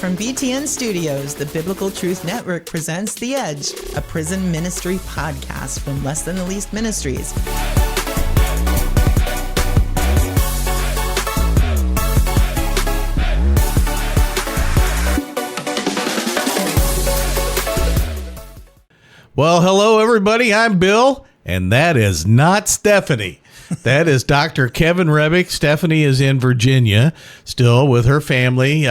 from BTN Studios, the Biblical Truth Network presents The Edge, a prison ministry podcast from Less Than the Least Ministries. Well, hello, everybody. I'm Bill, and that is not Stephanie. That is Dr. Kevin Hrebik. Stephanie is in Virginia, still with her family.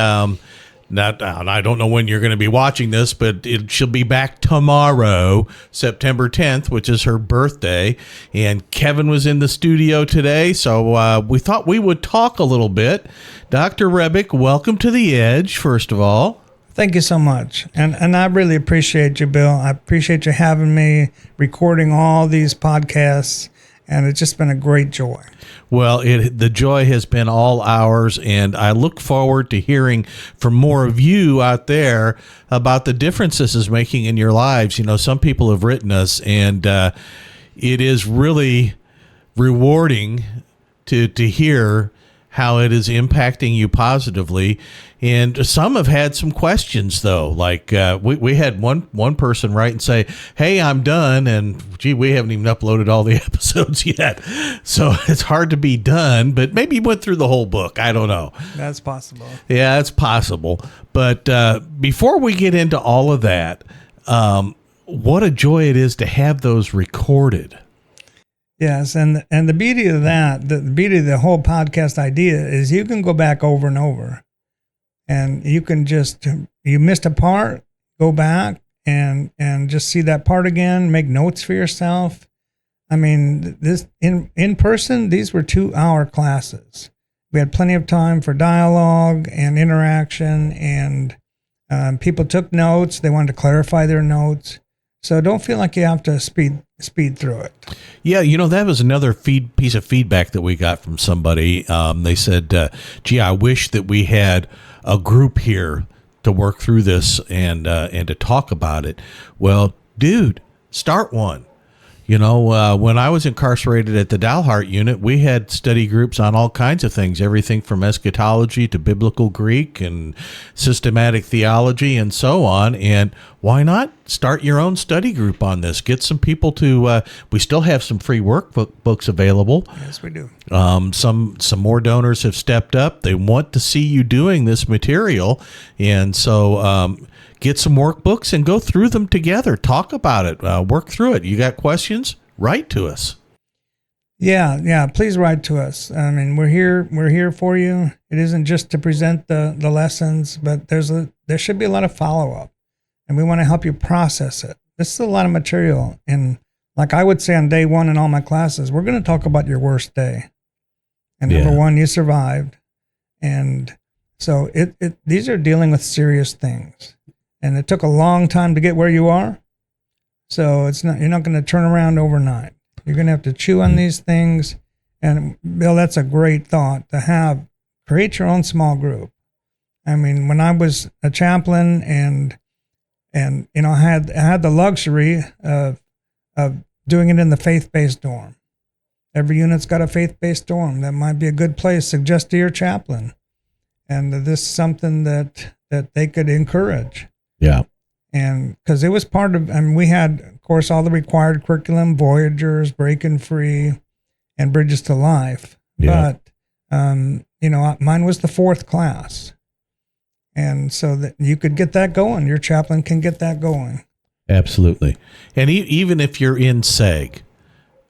I don't know when you're going to be watching this, but she'll be back tomorrow, September 10th, which is her birthday. And Kevin was in the studio today, so we thought we would talk a little bit. Dr. Hrebik, welcome to The Edge, first of all. Thank you so much. And I really appreciate you, Bill. I appreciate you having me, recording all these podcasts, and it's just been a great joy. Well, the joy has been all ours, and I look forward to hearing from more of you out there about the difference this is making in your lives. You know, some people have written us, and it is really rewarding to hear how it is impacting you positively. And some have had some questions, though. Like we had one person write and say, "Hey, I'm done," and gee, we haven't even uploaded all the episodes yet. So it's hard to be done, but maybe you went through the whole book. I don't know. That's possible. Yeah, it's possible. But before we get into all of that, what a joy it is to have those recorded. Yes, and the beauty of that, the beauty of the whole podcast idea is you can go back over and over, and you can you missed a part, go back and just see that part again, make notes for yourself. I mean, this in person, these were 2-hour classes. We had plenty of time for dialogue and interaction, and people took notes. They wanted to clarify their notes. So don't feel like you have to speed through it. Yeah, you know, that was another piece of feedback that we got from somebody. They said, gee, I wish that we had a group here to work through this and to talk about it. Well, dude, start one. You know, when I was incarcerated at the Dalhart unit, we had study groups on all kinds of things, everything from eschatology to biblical Greek and systematic theology and so on. And why not start your own study group on this? Get some people to, we still have some free workbooks available. Yes, we do. Some more donors have stepped up. They want to see you doing this material. And so, get some workbooks and go through them together. Talk about it. Work through it. You got questions? Write to us. Yeah. Please write to us. I mean, we're here for you. It isn't just to present the lessons, but there should be a lot of follow-up, and we want to help you process it. This is a lot of material. And like I would say on day one in all my classes, we're going to talk about your worst day. And number one, you survived. And so these are dealing with serious things. And it took a long time to get where you are. So you're not going to turn around overnight. You're going to have to chew on these things. And Bill, that's a great thought to create your own small group. I mean, when I was a chaplain and you know, I had the luxury of doing it in the faith-based dorm. Every unit's got a faith-based dorm. That might be a good place. Suggest to your chaplain. And this is something that they could encourage. Yeah. And because it was part of, we had, of course, all the required curriculum, Voyagers, Breaking Free, and Bridges to Life. Yeah. But, you know, mine was the 4th class. And so that you could get that going. Your chaplain can get that going. Absolutely. And even if you're in SAG,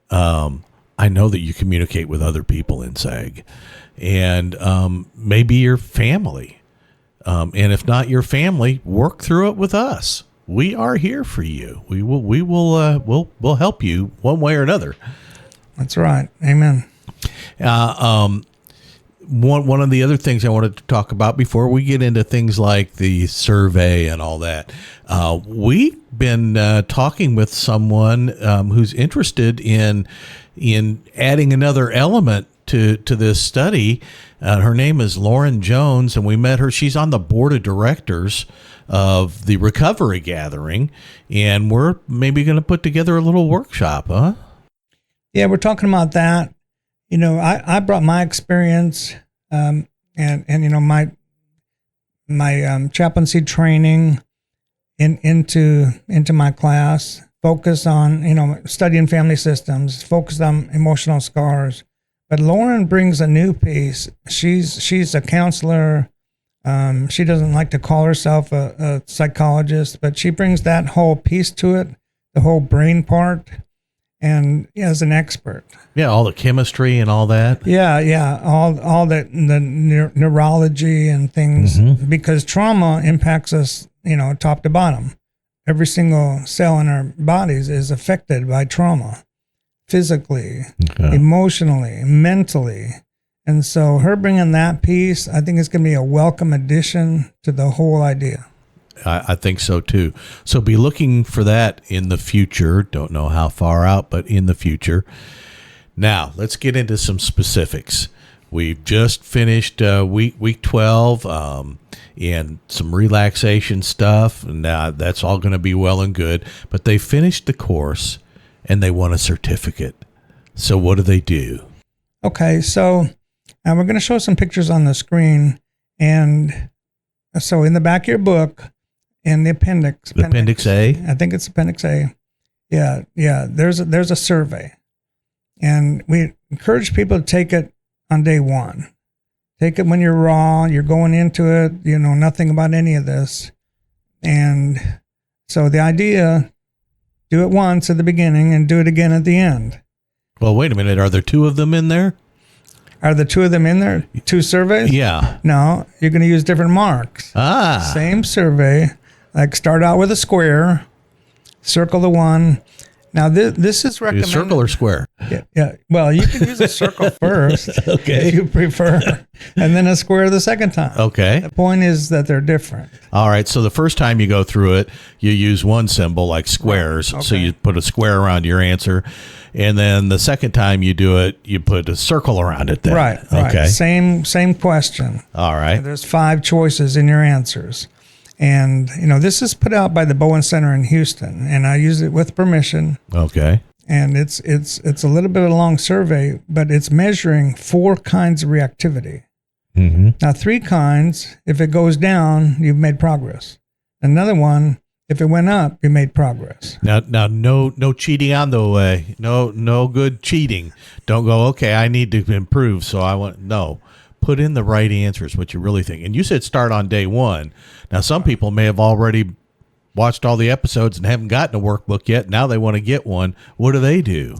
I know that you communicate with other people in SAG, and maybe your family. And if not your family, work through it with us. We are here for you. We'll help you one way or another. That's right. Amen. One of the other things I wanted to talk about before we get into things like the survey and all that, we've been talking with someone who's interested in adding another element to this study. Her name is Lauren Jones, and we met her. She's on the board of directors of the Recovery Gathering, and we're maybe going to put together a little workshop, huh? Yeah, we're talking about that. You know, I brought my experience and you know, chaplaincy training into my class. Focus on studying family systems. Focus on emotional scars. But Lauren brings a new piece. She's a counselor. She doesn't like to call herself a psychologist, but she brings that whole piece to it, the whole brain part, and as an expert. Yeah, all the chemistry and all that. Yeah, all the neurology and things, because trauma impacts us, top to bottom. Every single cell in our bodies is affected by trauma, physically, emotionally, mentally. And so her bringing that piece, I think it's going to be a welcome addition to the whole idea. I think so too. So be looking for that in the future. Don't know how far out, but in the future. Now, let's get into some specifics. We've just finished week 12 and some relaxation stuff. And that's all going to be well and good. But they finished the course and they want a certificate. So what do? Okay, so we're going to show some pictures on the screen. And so in the back of your book, in the appendix. Appendix A? I think it's Appendix A. Yeah. There's a survey. And we encourage people to take it on day one. Take it when you're raw, you're going into it, you know nothing about any of this. And so the idea, do it once at the beginning and do it again at the end. Well, wait a minute. Are there two of them in there? Are the two of them in there? Two surveys? Yeah. No, you're going to use different marks. Same survey. Like start out with a square, circle the one. Now this is recommended. Circle or square? Yeah. Well, you can use a circle first, okay, if you prefer, and then a square the second time. Okay. The point is that they're different. All right. So the first time you go through it, you use one symbol like squares. Okay. So you put a square around your answer, and then the second time you do it, you put a circle around it. Then. Right. Okay. Same question. All right. There's 5 choices in your answers. And, this is put out by the Bowen Center in Houston, and I use it with permission. Okay. And it's a little bit of a long survey, but it's measuring 4 kinds of reactivity. Mm-hmm. Now, 3 kinds, if it goes down, you've made progress. Another one, if it went up, you made progress. Now, no cheating on the way. No good cheating. Don't go, okay, I need to improve, so I want, no. Put in the right answers, what you really think. And you said start on day 1. Now, some people may have already watched all the episodes and haven't gotten a workbook yet. Now they want to get one. What do?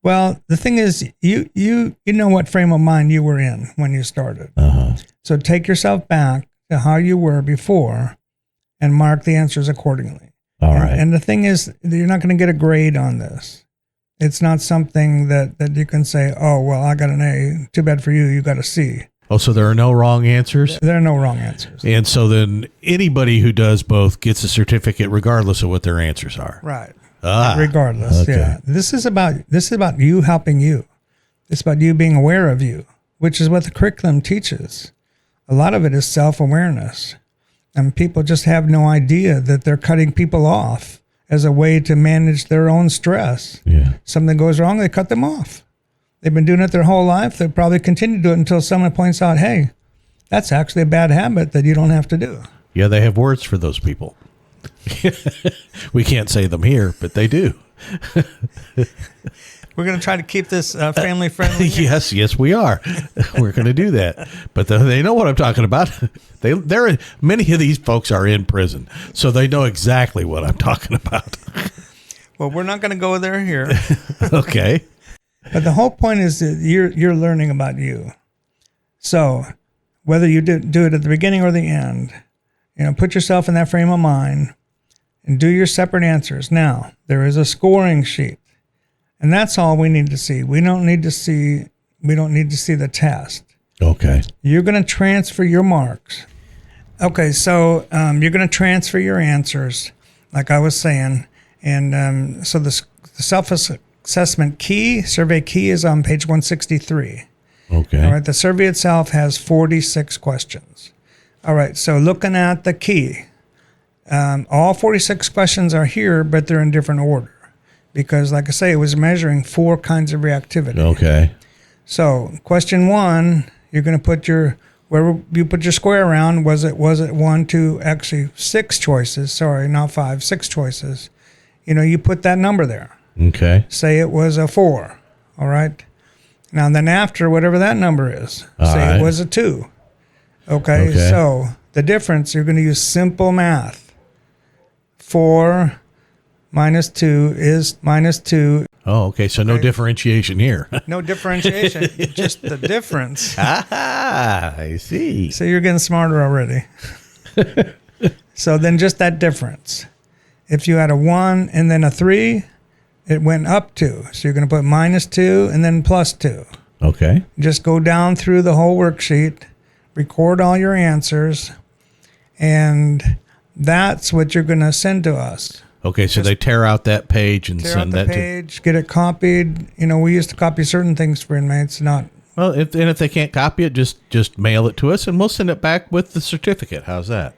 Well, the thing is, you know what frame of mind you were in when you started. Uh-huh. So take yourself back to how you were before and mark the answers accordingly. All right. And the thing is, you're not going to get a grade on this. It's not something that you can say, oh, well, I got an A. Too bad for you. You got a C. Oh, so there are no wrong answers? There are no wrong answers. And so then anybody who does both gets a certificate regardless of what their answers are. Right. Ah, regardless. okay. Yeah. This is about you helping you. It's about you being aware of you, which is what the curriculum teaches. A lot of it is self-awareness. And people just have no idea that they're cutting people off as a way to manage their own stress. Yeah. Something goes wrong, they cut them off. They've been doing it their whole life. They'll probably continue to do it until someone points out, hey, that's actually a bad habit that you don't have to do. Yeah, they have words for those people. We can't say them here, but they do. We're going to try to keep this family friendly. Yes, we are. We're going to do that. But they know what I'm talking about. Many of these folks are in prison, so they know exactly what I'm talking about. Well, we're not going to go there here. Okay. But the whole point is that you're learning about you. So whether you do it at the beginning or the end, put yourself in that frame of mind and do your separate answers. Now, there is a scoring sheet, and that's all we need to see. We don't need to see the test. Okay. You're going to transfer your marks. Okay, so you're going to transfer your answers, like I was saying. And so the self-assessment survey key is on page 163. Okay. All right, the survey itself has 46 questions. All right, so looking at the key, all 46 questions are here, but they're in different order. Because, like I say, it was measuring 4 kinds of reactivity. Okay. So question 1, you're going to put where you put your square around, was it 1, 2, actually 6 choices, sorry, not 5, 6 choices. You put that number there. Okay. Say it was a 4, all right? Now then after, whatever that number is, say it was a 2. Okay, so the difference, you're going to use simple math. 4 minus 2 is minus 2. Oh, okay. So no differentiation here. No differentiation, just the difference. I see. So you're getting smarter already. So then just that difference. If you had a 1 and then a 3, it went up 2. So you're going to put minus 2 and then plus 2. Okay. Just go down through the whole worksheet, record all your answers, and that's what you're going to send to us. Okay, so they tear out that page and send that to... get it copied. We used to copy certain things for inmates, not... Well, if they can't copy it, just mail it to us, and we'll send it back with the certificate. How's that?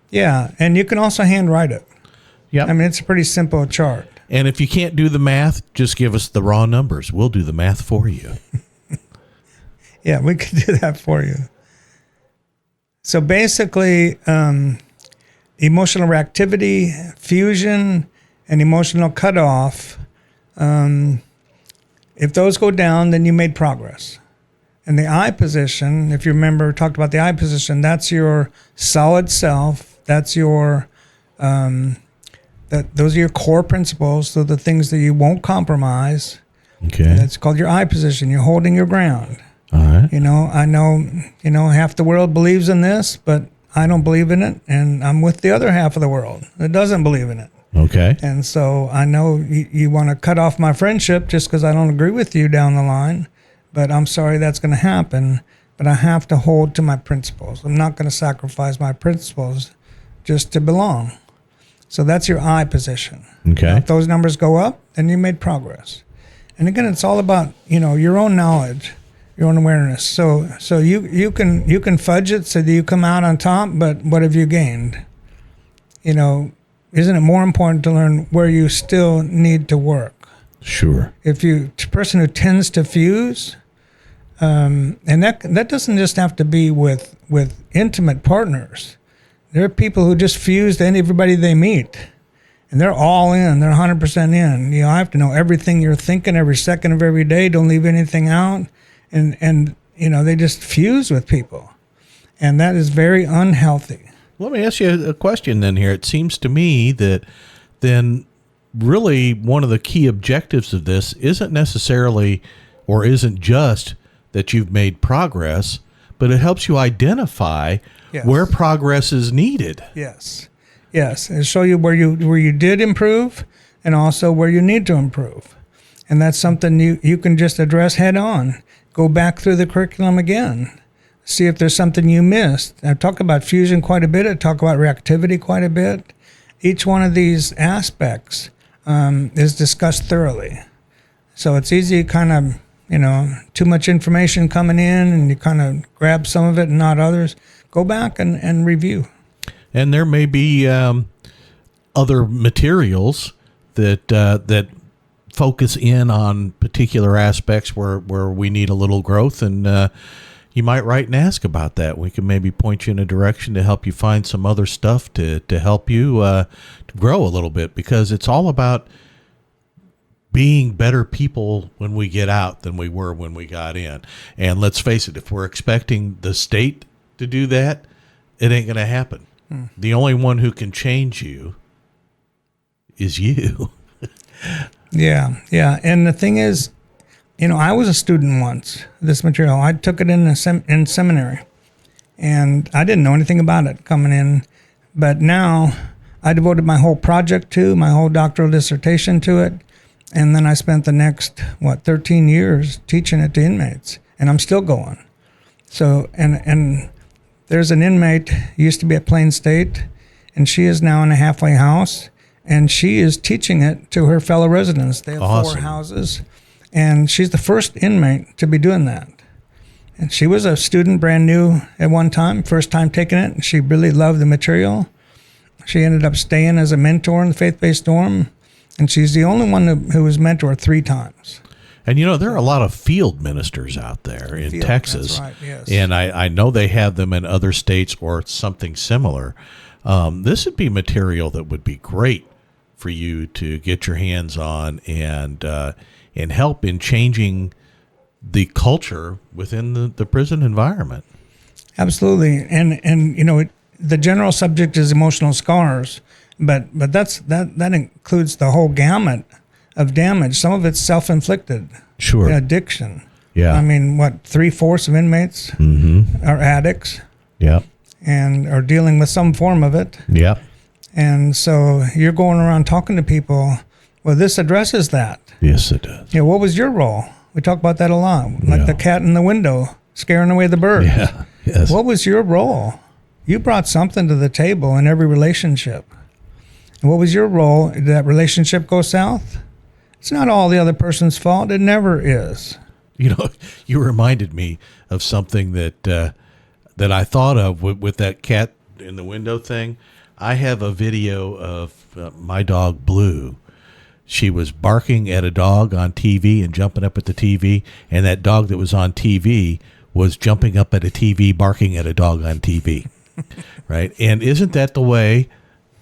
Yeah, and you can also handwrite it. Yeah. I mean, it's a pretty simple chart. And if you can't do the math, just give us the raw numbers. We'll do the math for you. Yeah, we could do that for you. So basically... emotional reactivity, fusion, and emotional cutoff. If those go down, then you made progress. And the I position, if you remember, talked about the I position, that's your solid self. That's your, those are your core principles. So the things that you won't compromise. Okay. That's called your I position. You're holding your ground. All right. I know, half the world believes in this, but I don't believe in it, and I'm with the other half of the world that doesn't believe in it. Okay. And so I know you want to cut off my friendship just because I don't agree with you down the line, but I'm sorry that's going to happen, but I have to hold to my principles. I'm not going to sacrifice my principles just to belong. So that's your I position. Okay. If those numbers go up, then you made progress. And again, it's all about, your own knowledge, your own awareness. So you can fudge it so that you come out on top, but what have you gained? Isn't it more important to learn where you still need to work? Sure. If you person who tends to fuse, and that doesn't just have to be with intimate partners. There are people who just fuse to everybody they meet, and they're all in. They're 100% in. I have to know everything you're thinking every second of every day. Don't leave anything out. And they just fuse with people, and that is very unhealthy. Let me ask you a question then here. It seems to me that then really one of the key objectives of this isn't necessarily or isn't just that you've made progress, but it helps you identify where progress is needed. Yes, and show you where you did improve and also where you need to improve. And that's something you can just address head on. Go back through the curriculum again. See if there's something you missed. I talk about fusion quite a bit. I talk about reactivity quite a bit. Each one of these aspects is discussed thoroughly. So it's easy kind of, too much information coming in and you kind of grab some of it and not others. Go back and review. And there may be other materials that focus in on particular aspects where we need a little growth, and you might write and ask about that. We can maybe point you in a direction to help you find some other stuff to help you to grow a little bit, because it's all about being better people when we get out than we were when we got in. And let's face it, if we're expecting the state to do that, it ain't going to happen. The only one who can change you is you. Yeah. And the thing is, I was a student once, this material. I took it in seminary, and I didn't know anything about it coming in. But now I devoted my whole project my whole doctoral dissertation to it. And then I spent the next, 13 years teaching it to inmates, and I'm still going. So, and there's an inmate, used to be at Plain State, and she is now in a halfway house, and she is teaching it to her fellow residents. They have Awesome. 4 houses, and she's the first inmate to be doing that. And she was a student, brand new at one time, first time taking it, and she really loved the material. She ended up staying as a mentor in the faith-based dorm, and she's the only one who was mentored 3 times. And there are a lot of field ministers out there in Texas. That's right, yes. And I know they have them in other states or something similar. This would be material that would be great for you to get your hands on and help in changing the culture within the prison environment. Absolutely. And the general subject is emotional scars, but that includes the whole gamut of damage. Some of it's self-inflicted. Sure. Addiction. Yeah. I mean, 3/4 of inmates are addicts. Yeah. And are dealing with some form of it. Yeah. And so you're going around talking to people. Well, this addresses that. Yes, it does. What was your role? We talk about that a lot. Like the cat in the window scaring away the birds. Yeah. Yes. What was your role? You brought something to the table in every relationship. And what was your role? Did that relationship go south? It's not all the other person's fault. It never is. You reminded me of something that I thought of with that cat in the window thing. I have a video of my dog Blue. She was barking at a dog on TV and jumping up at the TV, and that dog that was on TV was jumping up at a TV, barking at a dog on TV. Right? And isn't that the way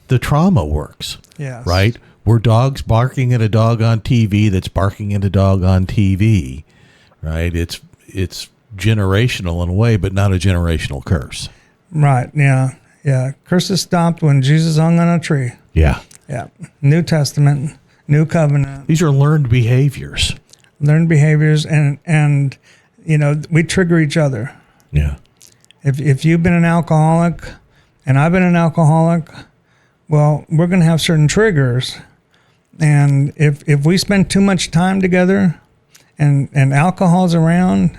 the trauma works? Yes. Right? We're dogs barking at a dog on TV that's barking at a dog on TV. Right? It's generational in a way, but not a generational curse. Right. Yeah. Yeah. Curses stopped when Jesus hung on a tree. Yeah. Yeah. New Testament, New Covenant. These are learned behaviors. Learned behaviors, and we trigger each other. Yeah. If you've been an alcoholic and I've been an alcoholic, well, we're going to have certain triggers. And if we spend too much time together and alcohol's around,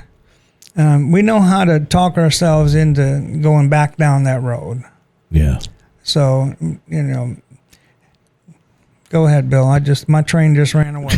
we know how to talk ourselves into going back down that road. Yeah. So, go ahead, Bill. My train just ran away.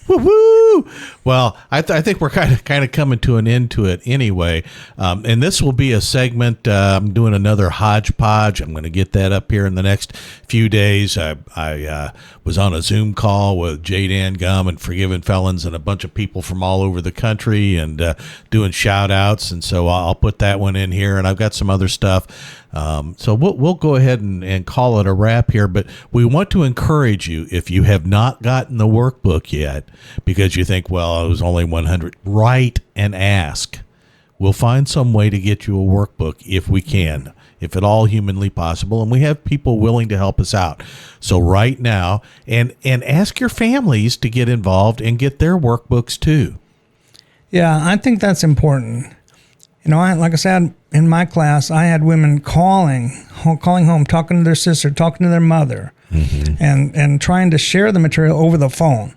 Woo-hoo! Well, I think we're kind of coming to an end to it anyway. And this will be a segment. I'm doing another hodgepodge. I'm going to get that up here in the next few days. I was on a Zoom call with J. Dan Gum and Forgiven Felons and a bunch of people from all over the country and doing shout outs. And so I'll put that one in here. And I've got some other stuff. So we'll go ahead and call it a wrap here. But we want to encourage you, if you have not gotten the workbook yet, because you think, well, it was only 100, write and ask. We'll find some way to get you a workbook if we can, if at all humanly possible. And we have people willing to help us out. So right now, and ask your families to get involved and get their workbooks too. Yeah, I think that's important. Like I said, in my class, I had women calling home, talking to their sister, talking to their mother, and trying to share the material over the phone.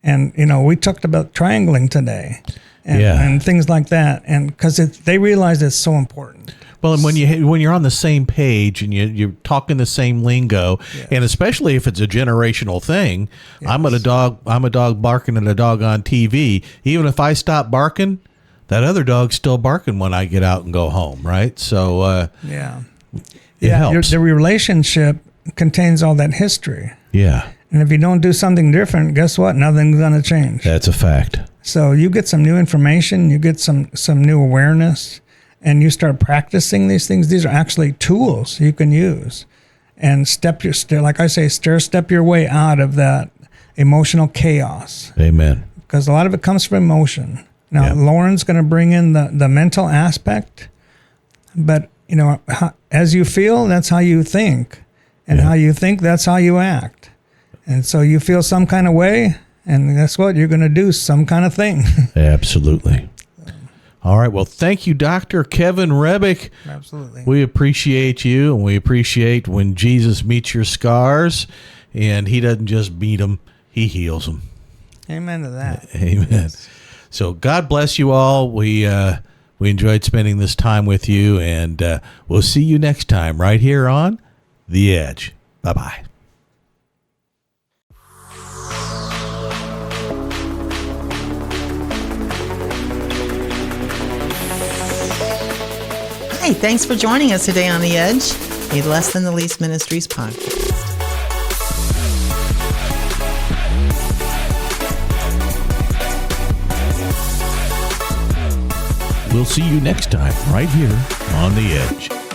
And, we talked about triangling today and things like that. And because they realize it's so important. Well, and when you're on the same page and you're talking the same lingo, yes. And especially if it's a generational thing, yes. I'm a dog barking at a dog on TV. Even if I stop barking, that other dog's still barking when I get out and go home, right? So it helps. The relationship contains all that history. Yeah. And if you don't do something different, guess what? Nothing's going to change. That's a fact. So you get some new information, you get some new awareness, and you start practicing these things. These are actually tools you can use. And step your way out of that emotional chaos. Amen. Because a lot of it comes from emotion. Now, Lauren's going to bring in the mental aspect, but, as you feel, that's how you think. And how you think, that's how you act. And so you feel some kind of way, and guess what? You're going to do some kind of thing. Absolutely. All right. Well, thank you, Dr. Kevin Hrebik. Absolutely. We appreciate you, and we appreciate when Jesus meets your scars, and he doesn't just meet them, he heals them. Amen to that. Amen. Yes. So God bless you all. We enjoyed spending this time with you, and we'll see you next time right here on The Edge. Bye-bye. Hi, thanks for joining us today on The Edge, a Less Than the Least Ministries podcast. We'll see you next time right here on The Edge.